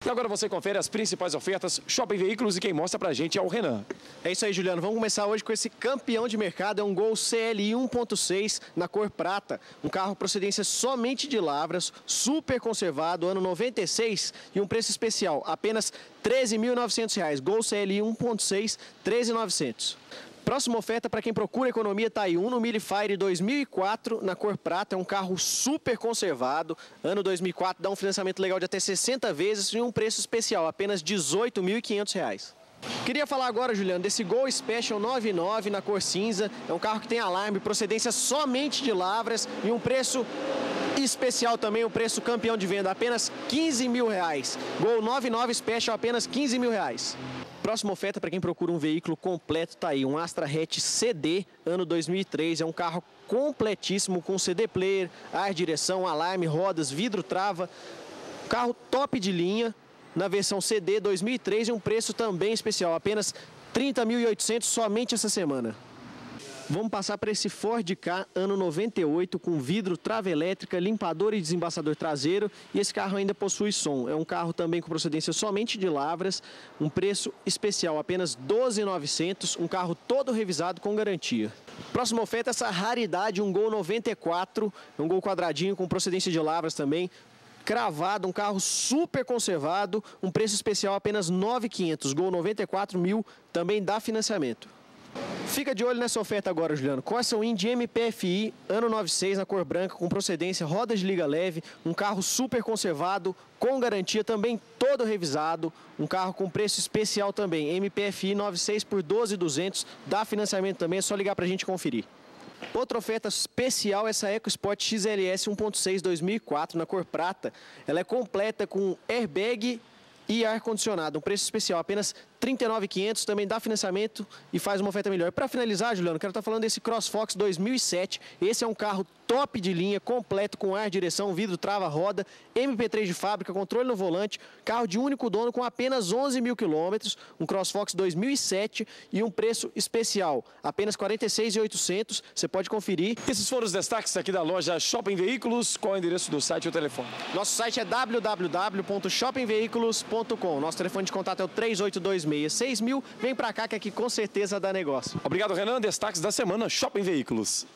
E agora você confere as principais ofertas Shopping Veículos e quem mostra pra gente é o Renan. É isso aí, Juliano. Vamos começar hoje com esse campeão de mercado. É um Gol CLI 1.6 na cor prata. Um carro procedência somente de Lavras, super conservado, ano 96 e um preço especial, apenas R$ 13.900. Gol CLI 1.6, R$ 13.900. Próxima oferta para quem procura economia tá aí, Uno Millifire 2004 na cor prata, é um carro super conservado, ano 2004, dá um financiamento legal de até 60 vezes e um preço especial, apenas R$ 18.500. Queria falar agora, Juliano, desse Gol Special 99 na cor cinza, é um carro que tem alarme, procedência somente de Lavras e um preço especial também, um preço campeão de venda, apenas R$ 15.000. Gol 99 Special, apenas R$ 15.000. Próxima oferta para quem procura um veículo completo tá aí, um Astra Hatch CD, ano 2003, é um carro completíssimo com CD player, ar, direção, alarme, rodas, vidro, trava, carro top de linha na versão CD 2003 e um preço também especial, apenas R$ 30.800 somente essa semana. Vamos passar para esse Ford Ka, ano 98, com vidro, trava elétrica, limpador e desembaçador traseiro. E esse carro ainda possui som. É um carro também com procedência somente de Lavras, um preço especial, apenas R$ 12.900, um carro todo revisado com garantia. Próxima oferta, essa raridade, um Gol 94, um Gol quadradinho com procedência de Lavras também. Cravado, um carro super conservado, um preço especial apenas R$ 9.500. Gol 94.000, também dá financiamento. Fica de olho nessa oferta agora, Juliano. Corsa Wind MPFI, ano 96, na cor branca, com procedência, rodas de liga leve, um carro super conservado, com garantia, também todo revisado, um carro com preço especial também, MPFI 96 por 12.200, dá financiamento também, é só ligar pra gente conferir. Outra oferta especial é essa EcoSport XLS 1.6 2004, na cor prata. Ela é completa com airbag e ar-condicionado, um preço especial, apenas R$ 39.500, também dá financiamento e faz uma oferta melhor. Para finalizar, Juliano, quero estar falando desse CrossFox 2007, esse é um carro top de linha, completo com ar, direção, vidro, trava, roda, MP3 de fábrica, controle no volante, carro de único dono com apenas 11.000 quilômetros, um CrossFox 2007 e um preço especial, apenas R$ 46.800, você pode conferir. Esses foram os destaques aqui da loja Shopping Veículos. Qual é o endereço do site e o telefone? Nosso site é www.shoppingveículos.com. Nosso telefone de contato é o 3826-6000. Vem pra cá que aqui com certeza dá negócio. Obrigado, Renan. Destaques da semana Shopping Veículos.